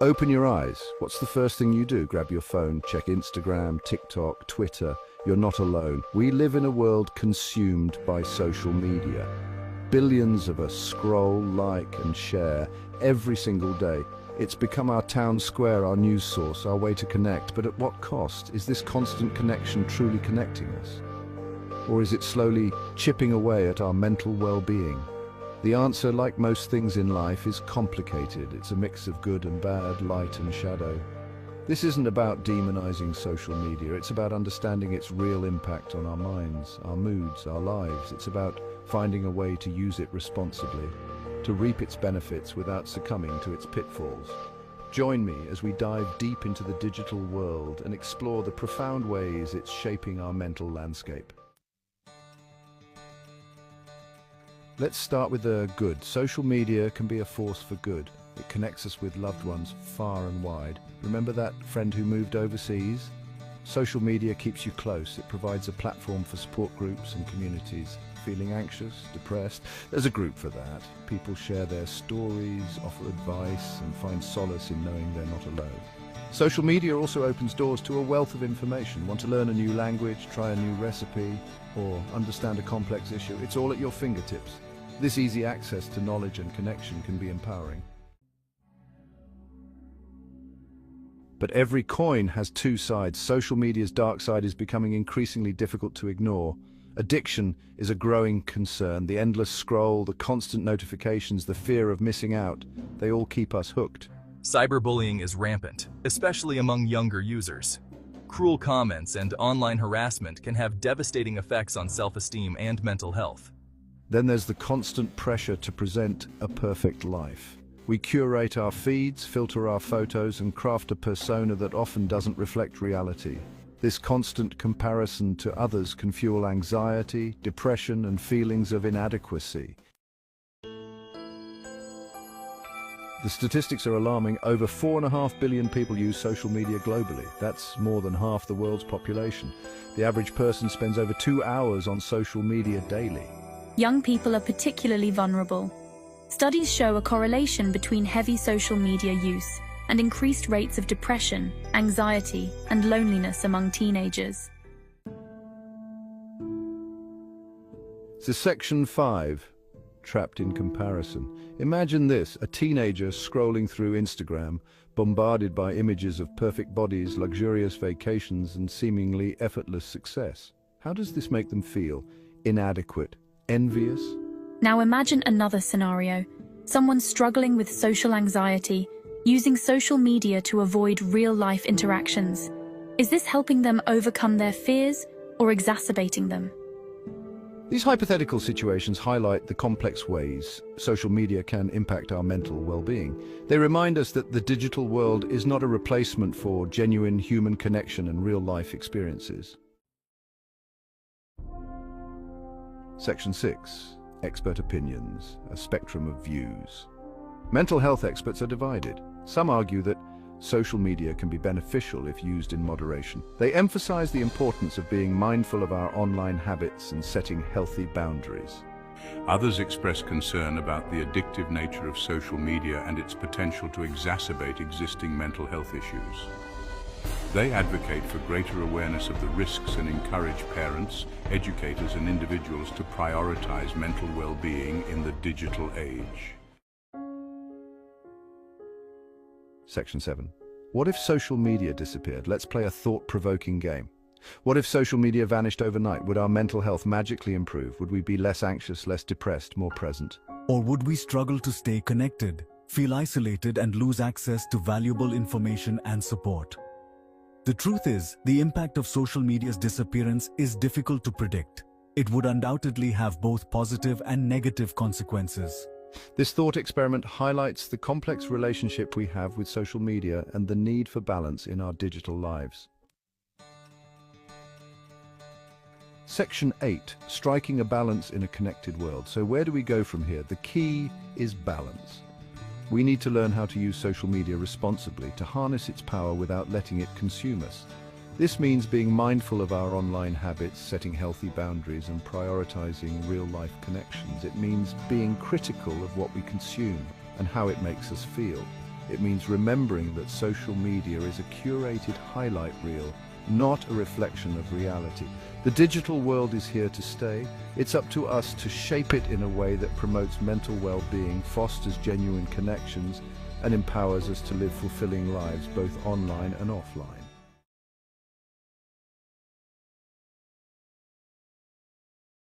Open your eyes. What's the first thing you do? Grab your phone, check Instagram, TikTok, Twitter. You're not alone. We live in a world consumed by social media. Billions of us scroll, like, and share every single day. It's become our town square, our news source, our way to connect. But at what cost? Is this constant connection truly connecting us? Or is it slowly chipping away at our mental well-being? The answer, like most things in life, is complicated. It's a mix of good and bad, light and shadow. This isn't about demonizing social media. It's about understanding its real impact on our minds, our moods, our lives. It's about finding a way to use it responsibly, to reap its benefits without succumbing to its pitfalls. Join me as we dive deep into the digital world and explore the profound ways it's shaping our mental landscape. Let's start with the good. Social media can be a force for good. It connects us with loved ones far and wide. Remember that friend who moved overseas? Social media keeps you close. It provides a platform for support groups and communities. Feeling anxious, depressed? There's a group for that. People share their stories, offer advice, and find solace in knowing they're not alone. Social media also opens doors to a wealth of information. Want to learn a new language, try a new recipe, or understand a complex issue? It's all at your fingertips. This easy access to knowledge and connection can be empowering. But every coin has two sides. Social media's dark side is becoming increasingly difficult to ignore. Addiction is a growing concern. The endless scroll, the constant notifications, the fear of missing out, they all keep us hooked. Cyberbullying is rampant, especially among younger users. Cruel comments and online harassment can have devastating effects on self-esteem and mental health. Then there's the constant pressure to present a perfect life. We curate our feeds, filter our photos, and craft a persona that often doesn't reflect reality. This constant comparison to others can fuel anxiety, depression, and feelings of inadequacy. The statistics are alarming. Over 4.5 billion people use social media globally. That's more than half the world's population. The average person spends over 2 hours on social media daily. Young people are particularly vulnerable. Studies show a correlation between heavy social media use and increased rates of depression, anxiety, and loneliness among teenagers. So Section 5, trapped in comparison. Imagine this, a teenager scrolling through Instagram, bombarded by images of perfect bodies, luxurious vacations, and seemingly effortless success. How does this make them feel? Inadequate? Envious? Now imagine another scenario. Someone struggling with social anxiety, using social media to avoid real-life interactions. Is this helping them overcome their fears or exacerbating them? These hypothetical situations highlight the complex ways social media can impact our mental well-being. They remind us that the digital world is not a replacement for genuine human connection and real-life experiences. Section 6. Expert opinions, a spectrum of views. Mental health experts are divided. Some argue that social media can be beneficial if used in moderation. They emphasize the importance of being mindful of our online habits and setting healthy boundaries. Others express concern about the addictive nature of social media and its potential to exacerbate existing mental health issues. They advocate for greater awareness of the risks and encourage parents, educators, and individuals to prioritize mental well-being in the digital age. Section 7. What if social media disappeared? Let's play a thought-provoking game. What if social media vanished overnight? Would our mental health magically improve? Would we be less anxious, less depressed, more present? Or would we struggle to stay connected, feel isolated, and lose access to valuable information and support? The truth is, the impact of social media's disappearance is difficult to predict. It would undoubtedly have both positive and negative consequences. This thought experiment highlights the complex relationship we have with social media and the need for balance in our digital lives. Section 8. Striking a balance in a connected world. So where do we go from here? The key is balance. We need to learn how to use social media responsibly, to harness its power without letting it consume us. This means being mindful of our online habits, setting healthy boundaries, and prioritizing real-life connections. It means being critical of what we consume and how it makes us feel. It means remembering that social media is a curated highlight reel, not a reflection of reality. The digital world is here to stay. It's up to us to shape it in a way that promotes mental well-being, fosters genuine connections, and empowers us to live fulfilling lives both online and offline.